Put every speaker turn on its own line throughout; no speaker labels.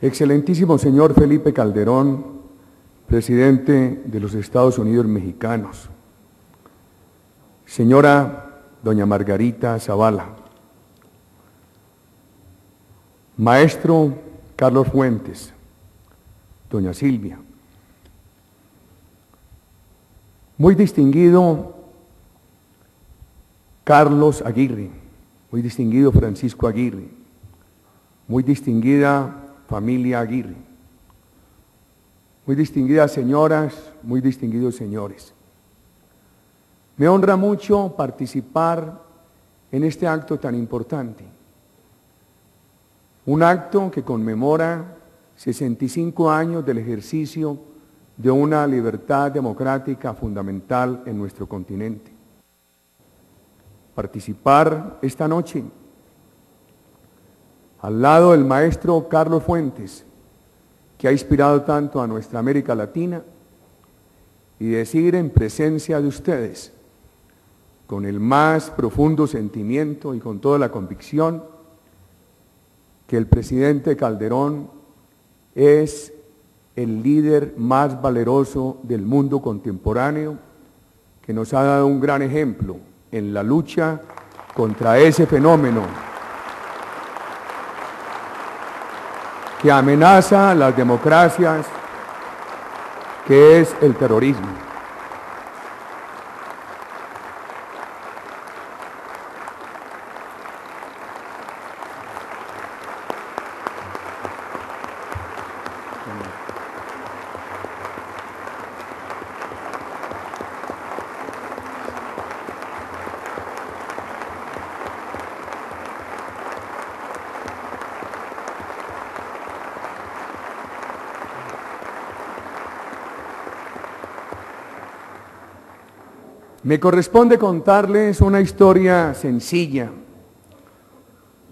Excelentísimo señor Felipe Calderón, presidente de los Estados Unidos mexicanos, señora doña Margarita Zavala, maestro Carlos Fuentes, doña Silvia, muy distinguido Carlos Aguirre, muy distinguido Francisco Aguirre, muy distinguida familia Aguirre, muy distinguidas señoras, muy distinguidos señores. Me honra mucho participar en este acto tan importante, un acto que conmemora 65 años del ejercicio de una libertad democrática fundamental en nuestro continente. Participar esta noche al lado del maestro Carlos Fuentes, que ha inspirado tanto a nuestra América Latina, y decir en presencia de ustedes, con el más profundo sentimiento y con toda la convicción, que el presidente Calderón es el líder más valeroso del mundo contemporáneo, que nos ha dado un gran ejemplo en la lucha contra ese fenómeno que amenaza las democracias, que es el terrorismo. Me corresponde contarles una historia sencilla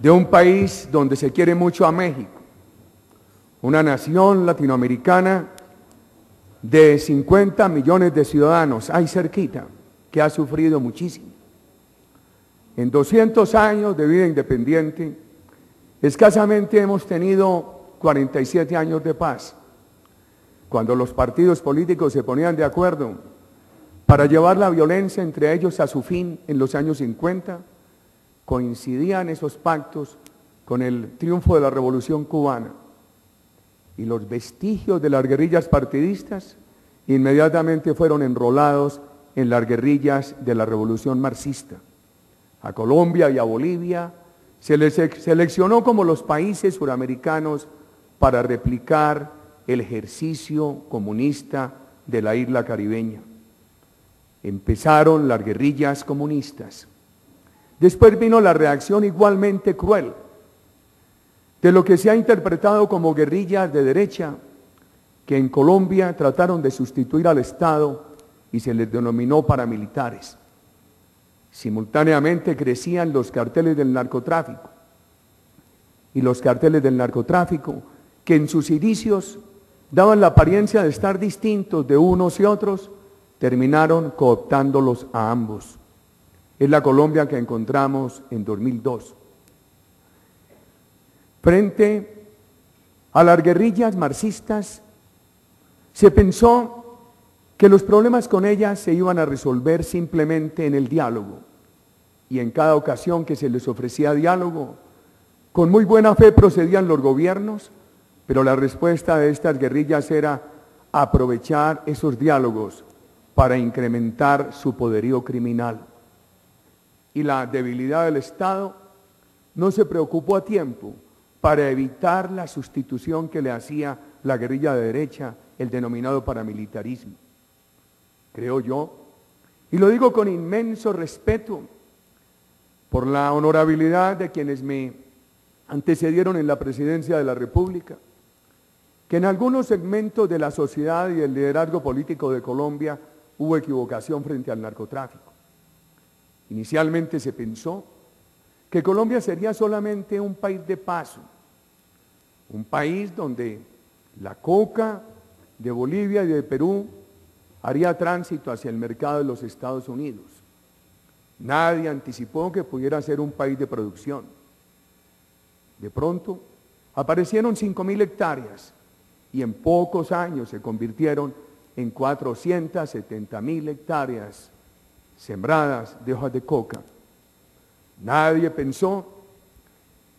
de un país donde se quiere mucho a México, una nación latinoamericana de 50 millones de ciudadanos, ahí cerquita, que ha sufrido muchísimo. En 200 años de vida independiente, escasamente hemos tenido 47 años de paz, cuando los partidos políticos se ponían de acuerdo para llevar la violencia entre ellos a su fin en los años 50, coincidían esos pactos con el triunfo de la Revolución Cubana. Y los vestigios de las guerrillas partidistas inmediatamente fueron enrolados en las guerrillas de la Revolución Marxista. A Colombia y a Bolivia se les seleccionó como los países suramericanos para replicar el ejercicio comunista de la isla caribeña. Empezaron las guerrillas comunistas. Después vino la reacción igualmente cruel de lo que se ha interpretado como guerrillas de derecha, que en Colombia trataron de sustituir al Estado y se les denominó paramilitares. Simultáneamente crecían los carteles del narcotráfico, y los carteles del narcotráfico, que en sus inicios daban la apariencia de estar distintos de unos y otros, terminaron cooptándolos a ambos. Es la Colombia que encontramos en 2002. Frente a las guerrillas marxistas, se pensó que los problemas con ellas se iban a resolver simplemente en el diálogo. Y en cada ocasión que se les ofrecía diálogo, con muy buena fe procedían los gobiernos, pero la respuesta de estas guerrillas era aprovechar esos diálogos para incrementar su poderío criminal. Y la debilidad del Estado no se preocupó a tiempo para evitar la sustitución que le hacía la guerrilla de derecha, el denominado paramilitarismo. Creo yo, y lo digo con inmenso respeto por la honorabilidad de quienes me antecedieron en la presidencia de la República, que en algunos segmentos de la sociedad y del liderazgo político de Colombia hubo equivocación frente al narcotráfico. Inicialmente se pensó que Colombia sería solamente un país de paso, un país donde la coca de Bolivia y de Perú haría tránsito hacia el mercado de los Estados Unidos. Nadie anticipó que pudiera ser un país de producción. De pronto, aparecieron 5.000 hectáreas y en pocos años se convirtieron en 470.000 hectáreas sembradas de hojas de coca. Nadie pensó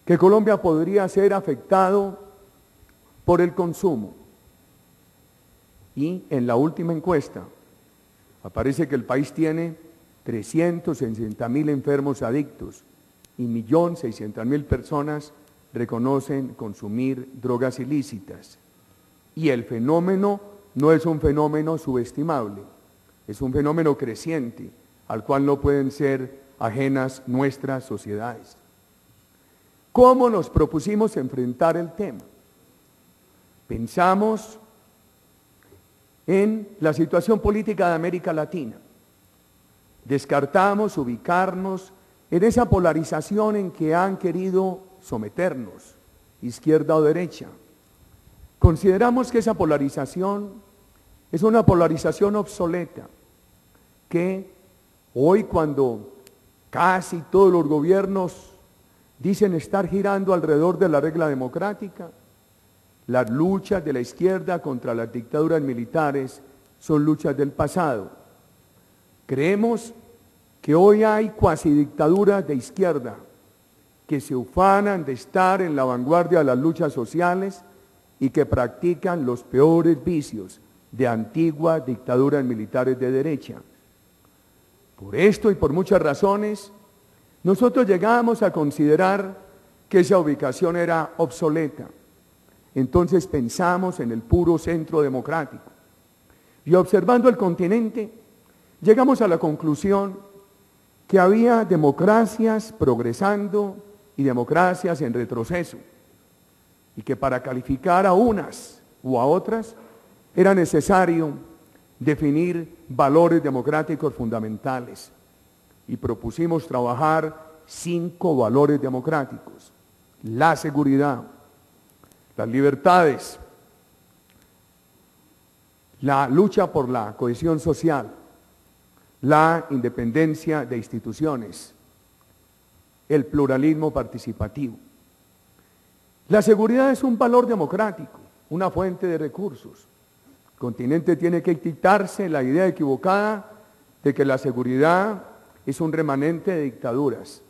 que Colombia podría ser afectado por el consumo. Y en la última encuesta aparece que el país tiene 360.000 enfermos adictos y 1.600.000 personas reconocen consumir drogas ilícitas. Y el fenómeno no es un fenómeno subestimable, es un fenómeno creciente al cual no pueden ser ajenas nuestras sociedades. ¿Cómo nos propusimos enfrentar el tema? Pensamos en la situación política de América Latina. Descartamos ubicarnos en esa polarización en que han querido someternos, izquierda o derecha. Consideramos que esa polarización es una polarización obsoleta, que hoy, cuando casi todos los gobiernos dicen estar girando alrededor de la regla democrática, las luchas de la izquierda contra las dictaduras militares son luchas del pasado. Creemos que hoy hay cuasi dictaduras de izquierda que se ufanan de estar en la vanguardia de las luchas sociales y que practican los peores vicios de antiguas dictaduras militares de derecha. Por esto y por muchas razones, nosotros llegamos a considerar que esa ubicación era obsoleta. Entonces pensamos en el puro centro democrático. Y observando el continente, llegamos a la conclusión que había democracias progresando y democracias en retroceso, y que para calificar a unas u a otras era necesario definir valores democráticos fundamentales. Y propusimos trabajar 5 valores democráticos: la seguridad, las libertades, la lucha por la cohesión social, la independencia de instituciones, el pluralismo participativo. La seguridad es un valor democrático, una fuente de recursos. El continente tiene que quitarse la idea equivocada de que la seguridad es un remanente de dictaduras.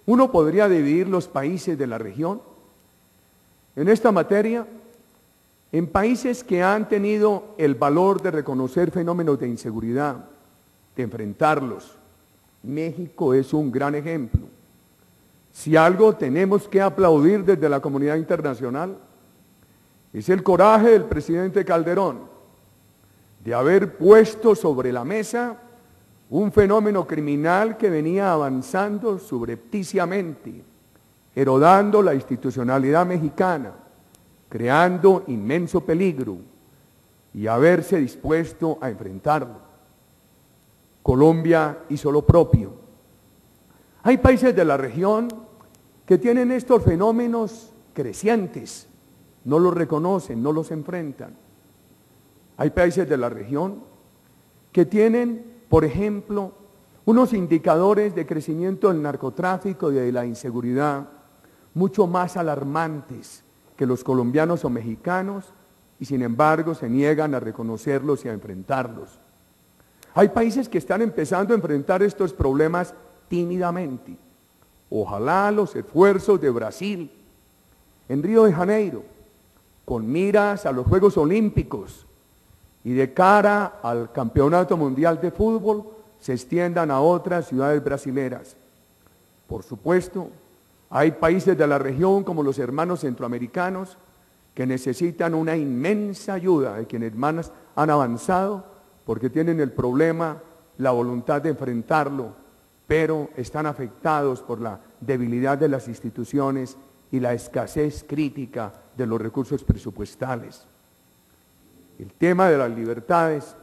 Uno podría dividir los países de la región en esta materia en países que han tenido el valor de reconocer fenómenos de inseguridad, de enfrentarlos. México es un gran ejemplo. Si algo tenemos que aplaudir desde la comunidad internacional, es el coraje del presidente Calderón de haber puesto sobre la mesa un fenómeno criminal que venía avanzando subrepticiamente, erodando la institucionalidad mexicana, creando inmenso peligro, y haberse dispuesto a enfrentarlo. Colombia hizo lo propio. Hay países de la región que tienen estos fenómenos crecientes, no los reconocen, no los enfrentan. Hay países de la región que tienen, por ejemplo, unos indicadores de crecimiento del narcotráfico y de la inseguridad mucho más alarmantes que los colombianos o mexicanos, y sin embargo se niegan a reconocerlos y a enfrentarlos. Hay países que están empezando a enfrentar estos problemas tímidamente. Ojalá los esfuerzos de Brasil en Río de Janeiro, con miras a los Juegos Olímpicos y de cara al Campeonato Mundial de Fútbol, se extiendan a otras ciudades brasileras. Por supuesto, hay países de la región como los hermanos centroamericanos que necesitan una inmensa ayuda de quienes más han avanzado, porque tienen el problema, la voluntad de enfrentarlo, pero están afectados por la debilidad de las instituciones y la escasez crítica de los recursos presupuestales. El tema de las libertades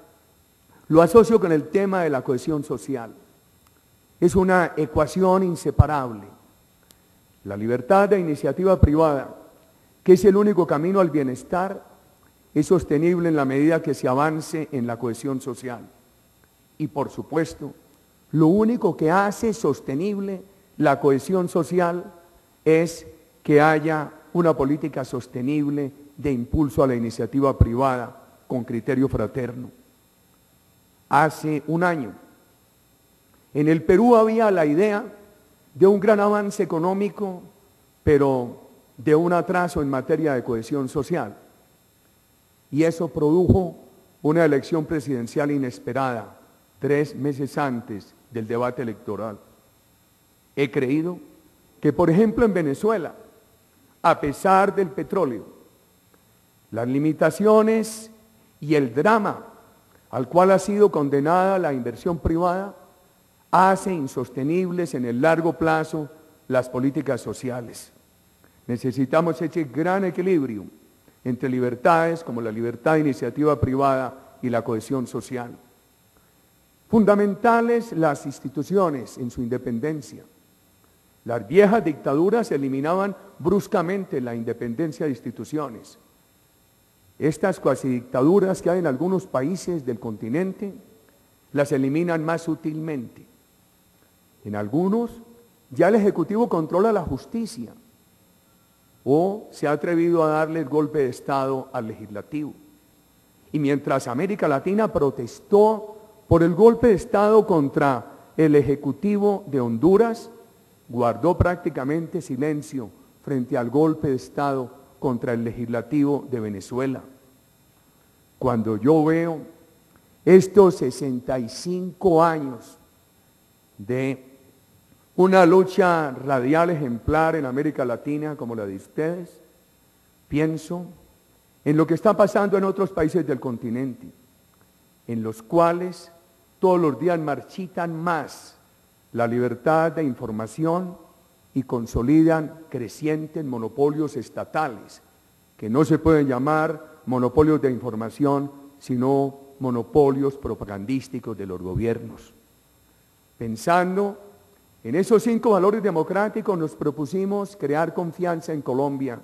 lo asocio con el tema de la cohesión social. Es una ecuación inseparable. La libertad de iniciativa privada, que es el único camino al bienestar, es sostenible en la medida que se avance en la cohesión social. Y por supuesto, lo único que hace sostenible la cohesión social es que haya una política sostenible de impulso a la iniciativa privada con criterio fraterno. Hace un año, en el Perú había la idea de un gran avance económico, pero de un atraso en materia de cohesión social. Y eso produjo una elección presidencial inesperada, 3 meses antes del debate electoral. He creído que, por ejemplo, en Venezuela, a pesar del petróleo, las limitaciones y el drama al cual ha sido condenada la inversión privada, hace insostenibles en el largo plazo las políticas sociales. Necesitamos ese gran equilibrio entre libertades como la libertad de iniciativa privada y la cohesión social. Fundamentales las instituciones en su independencia. Las viejas dictaduras eliminaban bruscamente la independencia de instituciones. Estas cuasi dictaduras que hay en algunos países del continente las eliminan más sutilmente. En algunos ya el Ejecutivo controla la justicia o se ha atrevido a darle el golpe de Estado al Legislativo. Y mientras América Latina protestó por el golpe de Estado contra el Ejecutivo de Honduras, guardó prácticamente silencio frente al golpe de Estado contra el Legislativo de Venezuela. Cuando yo veo estos 65 años de una lucha radial ejemplar en América Latina como la de ustedes, pienso en lo que está pasando en otros países del continente, en los cuales todos los días marchitan más la libertad de información y consolidan crecientes monopolios estatales, que no se pueden llamar monopolios de información, sino monopolios propagandísticos de los gobiernos. Pensando en esos 5 valores democráticos, nos propusimos crear confianza en Colombia,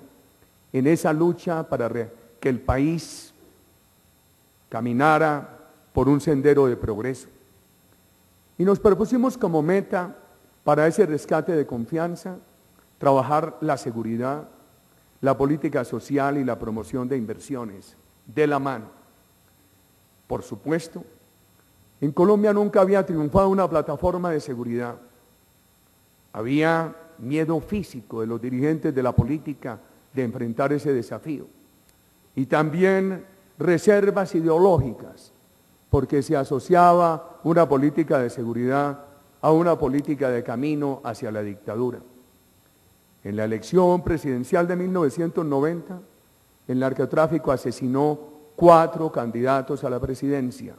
en esa lucha para que el país caminara por un sendero de progreso. Y nos propusimos como meta para ese rescate de confianza, trabajar la seguridad, la política social y la promoción de inversiones de la mano. Por supuesto, en Colombia nunca había triunfado una plataforma de seguridad. Había miedo físico de los dirigentes de la política de enfrentar ese desafío. Y también reservas ideológicas, porque se asociaba una política de seguridad a una política de camino hacia la dictadura. En la elección presidencial de 1990, el narcotráfico asesinó 4 candidatos a la presidencia.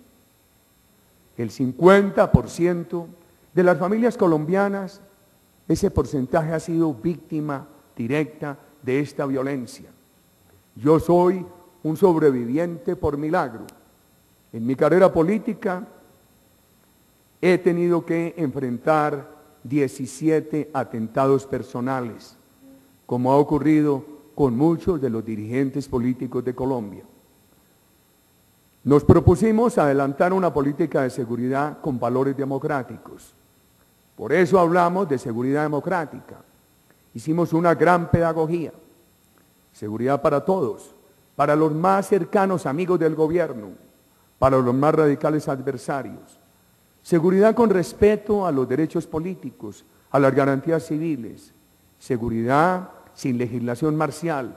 El 50% de las familias colombianas, ese porcentaje ha sido víctima directa de esta violencia. Yo soy un sobreviviente por milagro. En mi carrera política he tenido que enfrentar 17 atentados personales, como ha ocurrido con muchos de los dirigentes políticos de Colombia. Nos propusimos adelantar una política de seguridad con valores democráticos. Por eso hablamos de seguridad democrática. Hicimos una gran pedagogía. Seguridad para todos, para los más cercanos amigos del gobierno, para los más radicales adversarios. Seguridad con respeto a los derechos políticos, a las garantías civiles. Seguridad sin legislación marcial.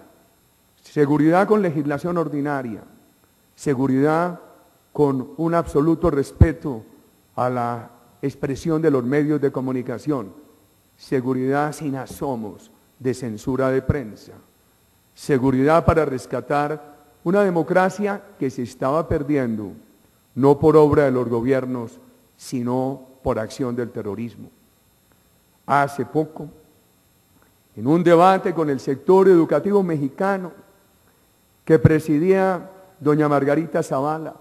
Seguridad con legislación ordinaria. Seguridad con un absoluto respeto a la expresión de los medios de comunicación. Seguridad sin asomos de censura de prensa. Seguridad para rescatar una democracia que se estaba perdiendo, no por obra de los gobiernos, sino por acción del terrorismo. Hace poco, en un debate con el sector educativo mexicano que presidía doña Margarita Zavala,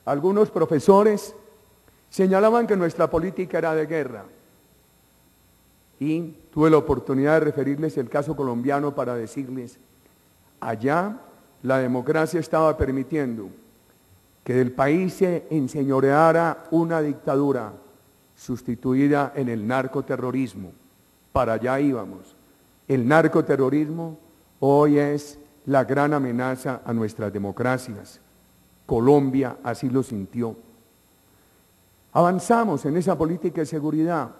algunos profesores señalaban que nuestra política era de guerra. Y tuve la oportunidad de referirles el caso colombiano para decirles, allá la democracia estaba permitiendo que del país se enseñoreara una dictadura sustituida en el narcoterrorismo. Para allá íbamos. El narcoterrorismo hoy es la gran amenaza a nuestras democracias. Colombia así lo sintió. Avanzamos en esa política de seguridad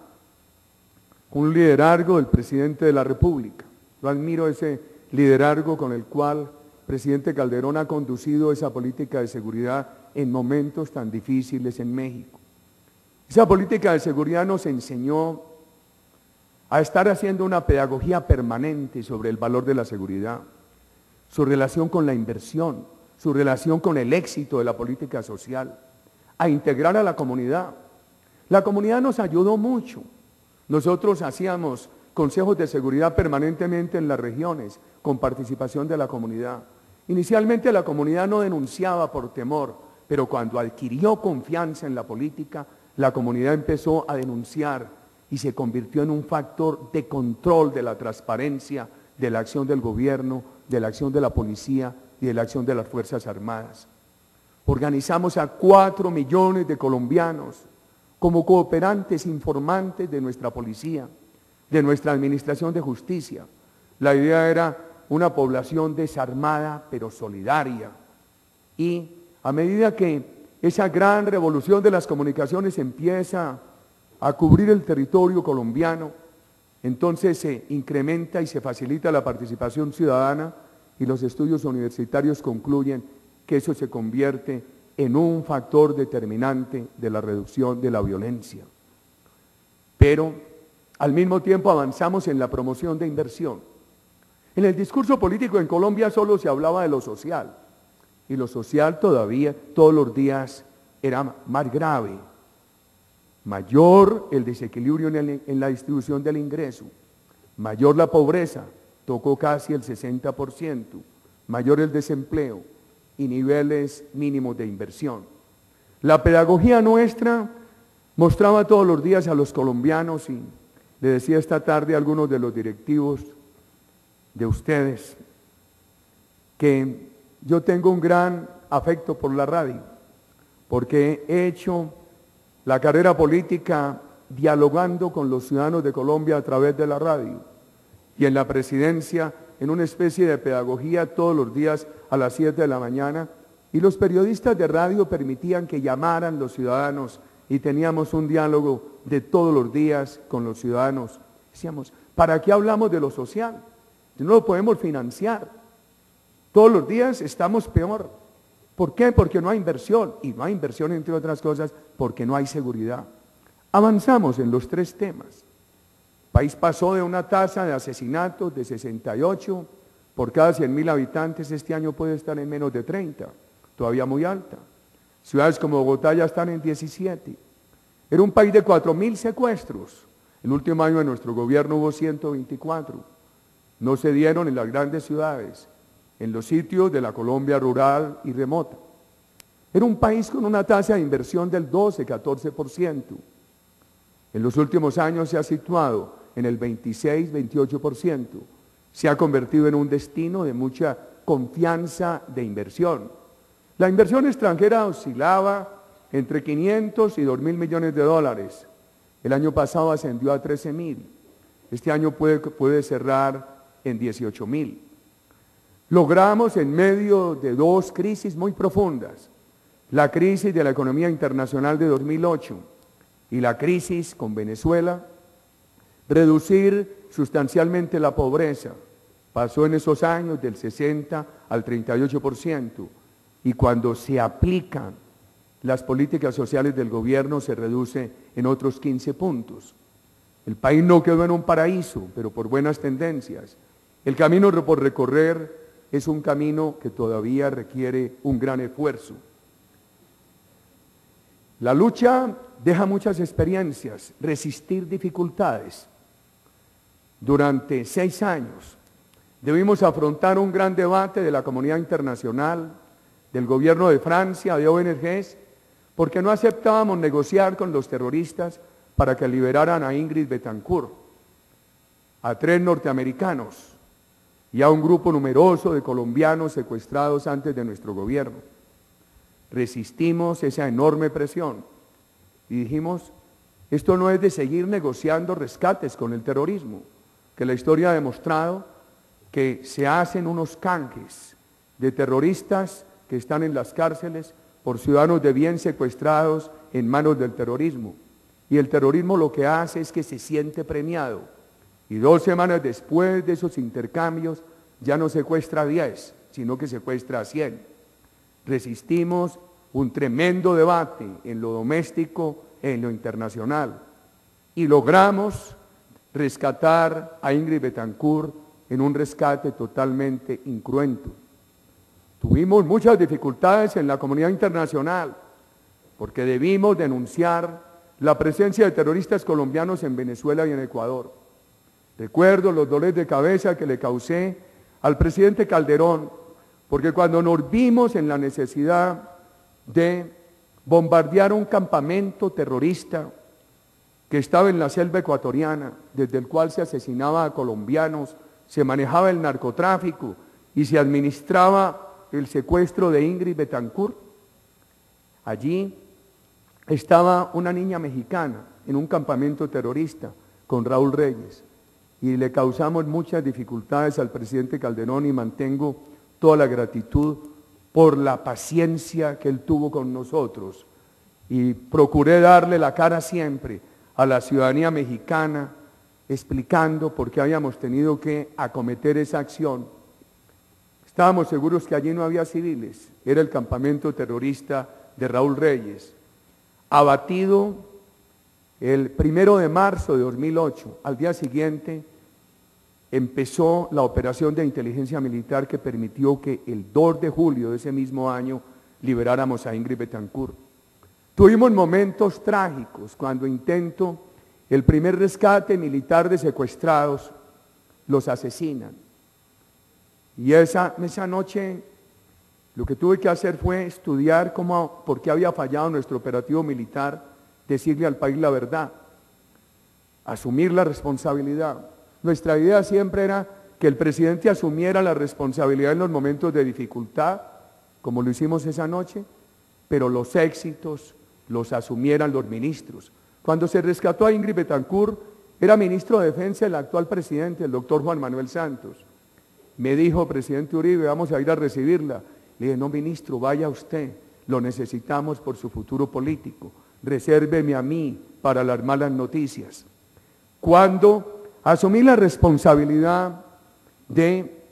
con un liderazgo del presidente de la República. Yo admiro ese liderazgo con el cual el presidente Calderón ha conducido esa política de seguridad en momentos tan difíciles en México. Esa política de seguridad nos enseñó a estar haciendo una pedagogía permanente sobre el valor de la seguridad, su relación con la inversión, su relación con el éxito de la política social, a integrar a la comunidad. La comunidad nos ayudó mucho. Nosotros hacíamos consejos de seguridad permanentemente en las regiones, con participación de la comunidad. Inicialmente la comunidad no denunciaba por temor, pero cuando adquirió confianza en la política, la comunidad empezó a denunciar y se convirtió en un factor de control de la transparencia, de la acción del gobierno, de la acción de la policía y de la acción de las Fuerzas Armadas. Organizamos a 4 millones de colombianos como cooperantes informantes de nuestra policía, de nuestra administración de justicia. La idea era una población desarmada pero solidaria. Y a medida que esa gran revolución de las comunicaciones empieza a cubrir el territorio colombiano, entonces se incrementa y se facilita la participación ciudadana y los estudios universitarios concluyen que eso se convierte en un factor determinante de la reducción de la violencia. Pero al mismo tiempo avanzamos en la promoción de inversión. En el discurso político en Colombia solo se hablaba de lo social, y lo social todavía, todos los días, era más grave. Mayor el desequilibrio en la distribución del ingreso, mayor la pobreza, tocó casi el 60%, mayor el desempleo y niveles mínimos de inversión. La pedagogía nuestra mostraba todos los días a los colombianos, y le decía esta tarde a algunos de los directivos de ustedes que yo tengo un gran afecto por la radio, porque he hecho la carrera política dialogando con los ciudadanos de Colombia a través de la radio, y en la presidencia en una especie de pedagogía todos los días a las 7 de la mañana, y los periodistas de radio permitían que llamaran los ciudadanos y teníamos un diálogo de todos los días con los ciudadanos. Decíamos, ¿para qué hablamos de lo social? No lo podemos financiar. Todos los días estamos peor. ¿Por qué? Porque no hay inversión, y no hay inversión entre otras cosas porque no hay seguridad. Avanzamos en los 3 temas. El país pasó de una tasa de asesinatos de 68 por cada 100.000 habitantes, este año puede estar en menos de 30, todavía muy alta. Ciudades como Bogotá ya están en 17. Era un país de 4.000 secuestros. El último año de nuestro gobierno hubo 124. No se dieron en las grandes ciudades, en los sitios de la Colombia rural y remota. Era un país con una tasa de inversión del 12-14%. En los últimos años se ha situado en el 26-28%. Se ha convertido en un destino de mucha confianza de inversión. La inversión extranjera oscilaba entre 500 y 2.000 millones de dólares. El año pasado ascendió a 13.000. Este año puede cerrar en 18.000. Logramos en medio de 2 crisis muy profundas, la crisis de la economía internacional de 2008 y la crisis con Venezuela, reducir sustancialmente la pobreza. Pasó en esos años del 60 al 38%, y cuando se aplican las políticas sociales del gobierno se reduce en otros 15 puntos. El país no quedó en un paraíso, pero por buenas tendencias. El camino por recorrer es un camino que todavía requiere un gran esfuerzo. La lucha deja muchas experiencias, resistir dificultades. Durante 6 años debimos afrontar un gran debate de la comunidad internacional, del gobierno de Francia, de ONGs, porque no aceptábamos negociar con los terroristas para que liberaran a Ingrid Betancourt, a 3 norteamericanos y a un grupo numeroso de colombianos secuestrados antes de nuestro gobierno. Resistimos esa enorme presión y dijimos, esto no es de seguir negociando rescates con el terrorismo, que la historia ha demostrado que se hacen unos canjes de terroristas que están en las cárceles por ciudadanos de bien secuestrados en manos del terrorismo. Y el terrorismo lo que hace es que se siente premiado. Y 2 semanas después de esos intercambios ya no secuestra a 10, sino que secuestra a 100. Resistimos un tremendo debate en lo doméstico e en lo internacional. Y logramos rescatar a Ingrid Betancourt en un rescate totalmente incruento. Tuvimos muchas dificultades en la comunidad internacional porque debimos denunciar la presencia de terroristas colombianos en Venezuela y en Ecuador. Recuerdo los dolores de cabeza que le causé al presidente Calderón, porque cuando nos vimos en la necesidad de bombardear un campamento terrorista que estaba en la selva ecuatoriana, desde el cual se asesinaba a colombianos, se manejaba el narcotráfico y se administraba el secuestro de Ingrid Betancourt, allí estaba una niña mexicana en un campamento terrorista con Raúl Reyes y le causamos muchas dificultades al presidente Calderón y mantengo toda la gratitud por la paciencia que él tuvo con nosotros y procuré darle la cara siempre a la ciudadanía mexicana explicando por qué habíamos tenido que acometer esa acción. Estábamos seguros que allí no había civiles, era el campamento terrorista de Raúl Reyes. Abatido el 1 de marzo de 2008, al día siguiente empezó la operación de inteligencia militar que permitió que el 2 de julio de ese mismo año liberáramos a Ingrid Betancourt. Tuvimos momentos trágicos cuando intento el primer rescate militar de secuestrados, los asesinan. Y esa noche lo que tuve que hacer fue estudiar por qué había fallado nuestro operativo militar, decirle al país la verdad, asumir la responsabilidad. Nuestra idea siempre era que el presidente asumiera la responsabilidad en los momentos de dificultad, como lo hicimos esa noche, pero los éxitos los asumieran los ministros. Cuando se rescató a Ingrid Betancourt, era ministro de Defensa el actual presidente, el doctor Juan Manuel Santos. Me dijo, presidente Uribe, vamos a ir a recibirla. Le dije, no, ministro, vaya usted, lo necesitamos por su futuro político. Resérveme a mí para las malas noticias. Cuando asumí la responsabilidad de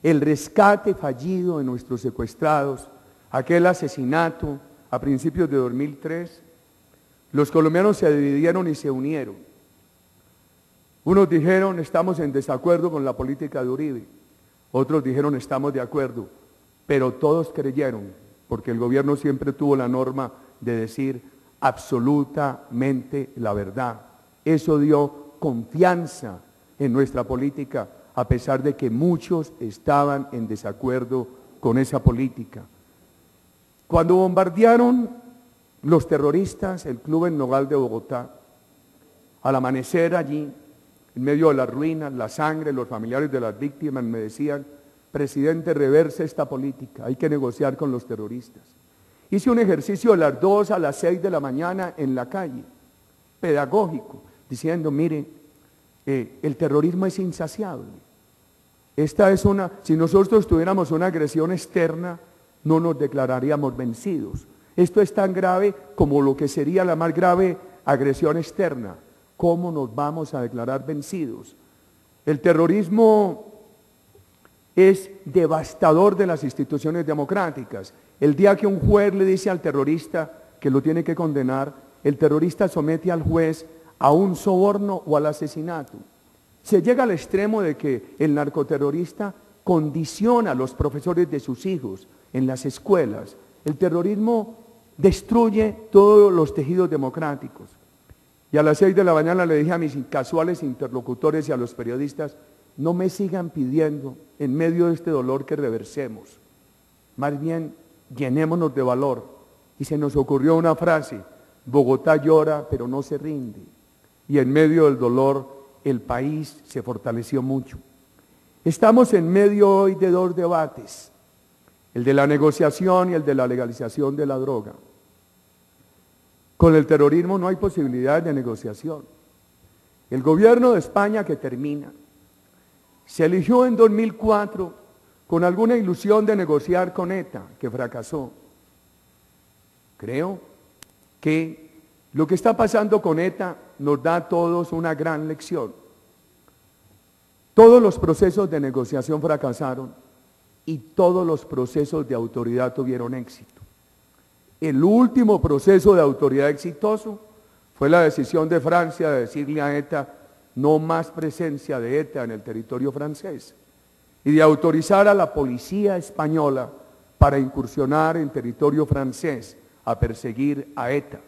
el rescate fallido de nuestros secuestrados, aquel asesinato a principios de 2003, los colombianos se dividieron y se unieron. Unos dijeron, estamos en desacuerdo con la política de Uribe. Otros dijeron, estamos de acuerdo. Pero todos creyeron, porque el gobierno siempre tuvo la norma de decir absolutamente la verdad. Eso dio confianza en nuestra política, a pesar de que muchos estaban en desacuerdo con esa política. Cuando bombardearon los terroristas el club en Nogal de Bogotá, al amanecer allí, en medio de las ruinas, la sangre, los familiares de las víctimas me decían, presidente, reverse esta política, hay que negociar con los terroristas. Hice un ejercicio de las 2 a las 6 de la mañana en la calle, pedagógico, diciendo, mire, el terrorismo es insaciable. Si nosotros tuviéramos una agresión externa, no nos declararíamos vencidos. Esto es tan grave como lo que sería la más grave agresión externa. ¿Cómo nos vamos a declarar vencidos? El terrorismo es devastador de las instituciones democráticas. El día que un juez le dice al terrorista que lo tiene que condenar, el terrorista somete al juez a un soborno o al asesinato. Se llega al extremo de que el narcoterrorista condiciona a los profesores de sus hijos en las escuelas. El terrorismo destruye todos los tejidos democráticos. Y a las 6 de la mañana le dije a mis casuales interlocutores y a los periodistas, no me sigan pidiendo en medio de este dolor que reversemos. Más bien, llenémonos de valor. Y se nos ocurrió una frase, Bogotá llora pero no se rinde. Y en medio del dolor, el país se fortaleció mucho. Estamos en medio hoy de 2 debates, el de la negociación y el de la legalización de la droga. Con el terrorismo no hay posibilidad de negociación. El gobierno de España que termina se eligió en 2004 con alguna ilusión de negociar con ETA, que fracasó. Creo que lo que está pasando con ETA nos da a todos una gran lección. Todos los procesos de negociación fracasaron y todos los procesos de autoridad tuvieron éxito. El último proceso de autoridad exitoso fue la decisión de Francia de decirle a ETA no más presencia de ETA en el territorio francés y de autorizar a la policía española para incursionar en territorio francés a perseguir a ETA.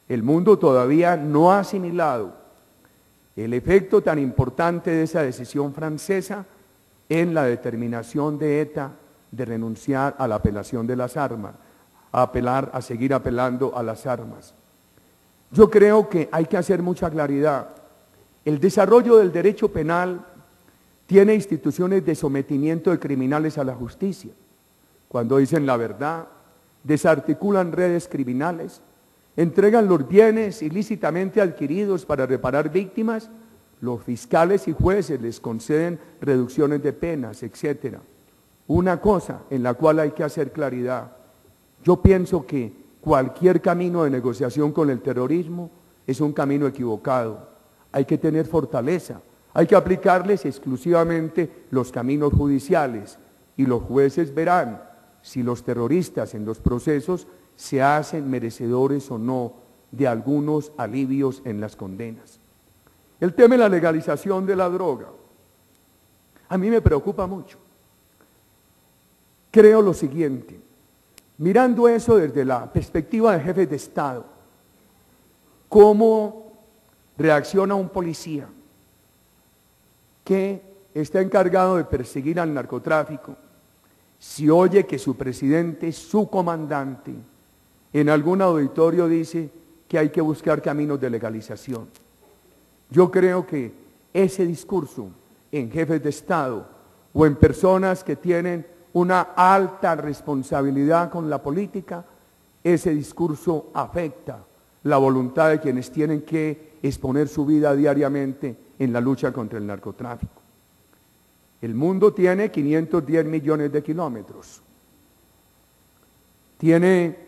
El mundo todavía no ha asimilado el efecto tan importante de esa decisión francesa en la determinación de ETA de renunciar a la apelación de las armas, a seguir apelando a las armas. Yo creo que hay que hacer mucha claridad. El desarrollo del derecho penal tiene instituciones de sometimiento de criminales a la justicia. Cuando dicen la verdad, desarticulan redes criminales, entregan los bienes ilícitamente adquiridos para reparar víctimas, los fiscales y jueces les conceden reducciones de penas, etc. Una cosa en la cual hay que hacer claridad. Yo pienso que cualquier camino de negociación con el terrorismo es un camino equivocado. Hay que tener fortaleza, hay que aplicarles exclusivamente los caminos judiciales y los jueces verán si los terroristas en los procesos se hacen merecedores o no de algunos alivios en las condenas. El tema de la legalización de la droga, a mí me preocupa mucho. Creo lo siguiente, mirando eso desde la perspectiva de jefes de Estado, ¿cómo reacciona un policía que está encargado de perseguir al narcotráfico si oye que su presidente, su comandante, en algún auditorio dice que hay que buscar caminos de legalización? Yo creo que ese discurso en jefes de Estado o en personas que tienen una alta responsabilidad con la política, ese discurso afecta la voluntad de quienes tienen que exponer su vida diariamente en la lucha contra el narcotráfico. El mundo tiene 510 millones de kilómetros. Tiene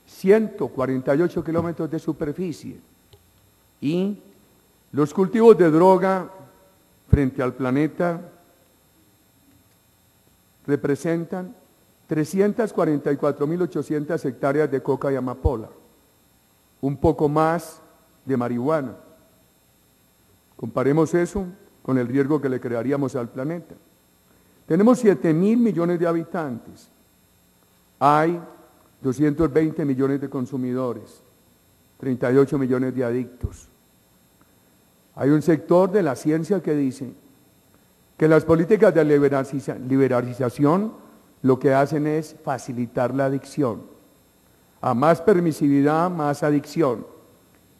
148 kilómetros de superficie. Y los cultivos de droga frente al planeta representan 344.800 hectáreas de coca y amapola, un poco más de marihuana. Comparemos eso con el riesgo que le crearíamos al planeta. Tenemos 7.000 millones de habitantes. Hay 220 millones de consumidores, 38 millones de adictos. Hay un sector de la ciencia que dice que las políticas de liberalización lo que hacen es facilitar la adicción. A más permisividad, más adicción,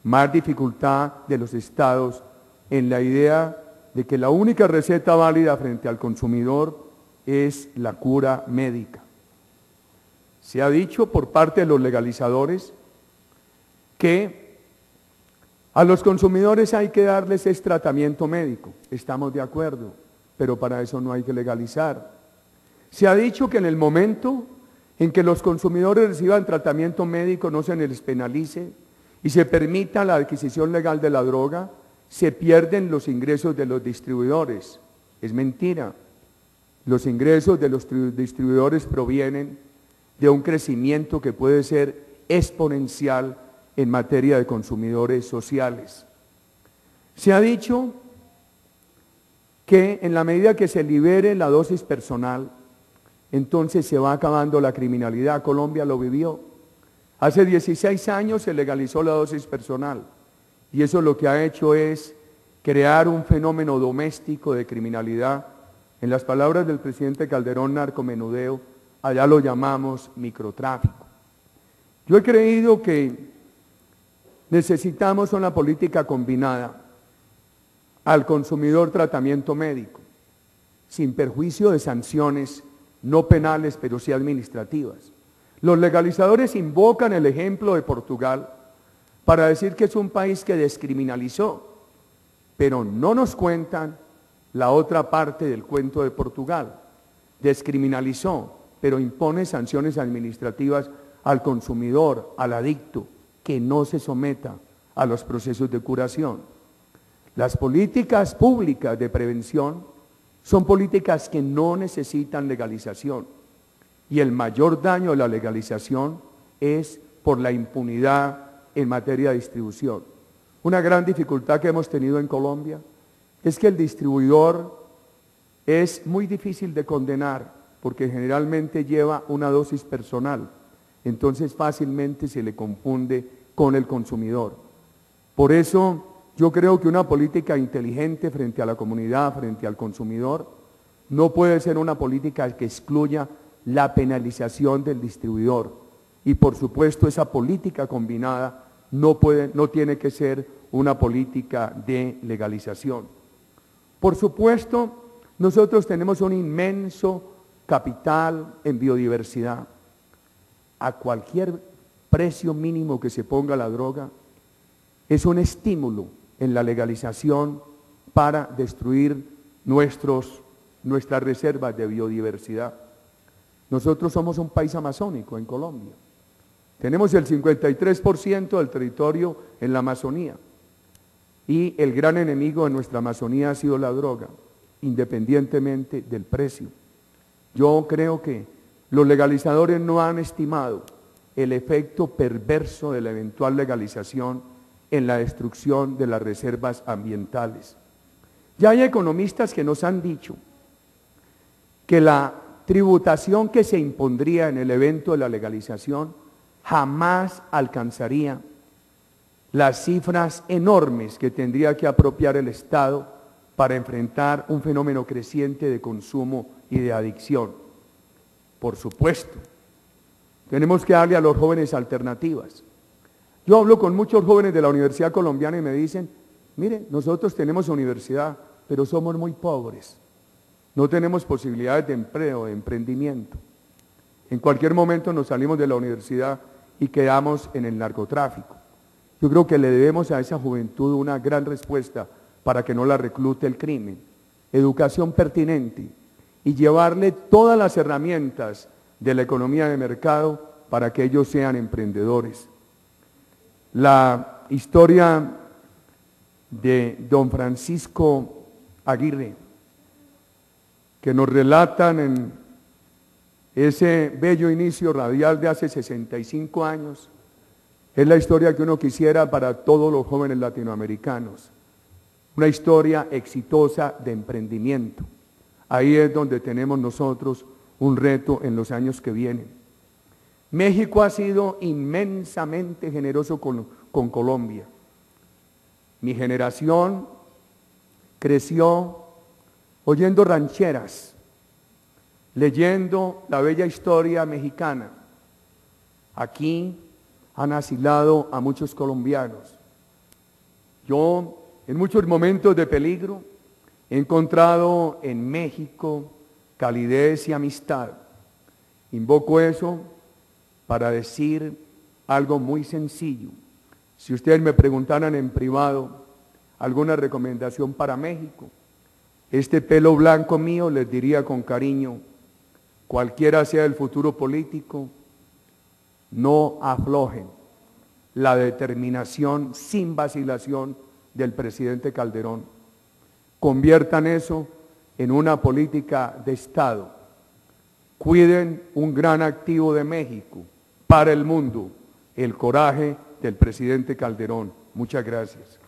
más dificultad de los estados en la idea de que la única receta válida frente al consumidor es la cura médica. Se ha dicho por parte de los legalizadores que a los consumidores hay que darles ese tratamiento médico. Estamos de acuerdo, pero para eso no hay que legalizar. Se ha dicho que en el momento en que los consumidores reciban tratamiento médico no se les penalice y se permita la adquisición legal de la droga, se pierden los ingresos de los distribuidores. Es mentira. Los ingresos de los distribuidores provienen de un crecimiento que puede ser exponencial en materia de consumidores sociales. Se ha dicho que en la medida que se libere la dosis personal, entonces se va acabando la criminalidad. Colombia lo vivió. Hace 16 años se legalizó la dosis personal y eso lo que ha hecho es crear un fenómeno doméstico de criminalidad. En las palabras del presidente Calderón, narcomenudeo, allá lo llamamos microtráfico. Yo he creído que necesitamos una política combinada al consumidor tratamiento médico, sin perjuicio de sanciones no penales, pero sí administrativas. Los legalizadores invocan el ejemplo de Portugal para decir que es un país que descriminalizó. pero no nos cuentan la otra parte del cuento de Portugal. Descriminalizó, pero impone sanciones administrativas al consumidor, al adicto, que no se someta a los procesos de curación. Las políticas públicas de prevención son políticas que no necesitan legalización, y el mayor daño de la legalización es por la impunidad en materia de distribución. Una gran dificultad que hemos tenido en Colombia es que el distribuidor es muy difícil de condenar porque generalmente lleva una dosis personal, entonces fácilmente se le confunde con el consumidor. Por eso yo creo que una política inteligente frente a la comunidad, frente al consumidor, no puede ser una política que excluya la penalización del distribuidor. Y por supuesto esa política combinada no tiene que ser una política de legalización. Por supuesto, nosotros tenemos un inmenso capital en biodiversidad. A cualquier precio mínimo que se ponga la droga, es un estímulo en la legalización para destruir nuestras reservas de biodiversidad. Nosotros somos un país amazónico en Colombia. Tenemos el 53% del territorio en la Amazonía. Y el gran enemigo de nuestra Amazonía ha sido la droga, independientemente del precio. Yo creo que los legalizadores no han estimado el efecto perverso de la eventual legalización en la destrucción de las reservas ambientales. Ya hay economistas que nos han dicho que la tributación que se impondría en el evento de la legalización jamás alcanzaría las cifras enormes que tendría que apropiar el Estado para enfrentar un fenómeno creciente de consumo y de adicción. Por supuesto, tenemos que darle a los jóvenes alternativas. Yo hablo con muchos jóvenes de la Universidad Colombiana y me dicen, mire, nosotros tenemos universidad, pero somos muy pobres. No tenemos posibilidades de empleo, de emprendimiento. En cualquier momento nos salimos de la universidad y quedamos en el narcotráfico. Yo creo que le debemos a esa juventud una gran respuesta para que no la reclute el crimen. Educación pertinente y llevarle todas las herramientas de la economía de mercado para que ellos sean emprendedores. La historia de don Francisco Aguirre, que nos relatan en ese bello inicio radial de hace 65 años, es la historia que uno quisiera para todos los jóvenes latinoamericanos. Una historia exitosa de emprendimiento. Ahí es donde tenemos nosotros un reto en los años que vienen. México ha sido inmensamente generoso con Colombia. Mi generación creció oyendo rancheras, leyendo la bella historia mexicana. Aquí han asilado a muchos colombianos. Yo, en muchos momentos de peligro, he encontrado en México calidez y amistad. Invoco eso para decir algo muy sencillo. Si ustedes me preguntaran en privado alguna recomendación para México, este pelo blanco mío les diría con cariño, cualquiera sea el futuro político, no aflojen la determinación sin vacilación del presidente Calderón. Conviertan eso en una política de Estado. Cuiden un gran activo de México para el mundo, el coraje del presidente Calderón. Muchas gracias.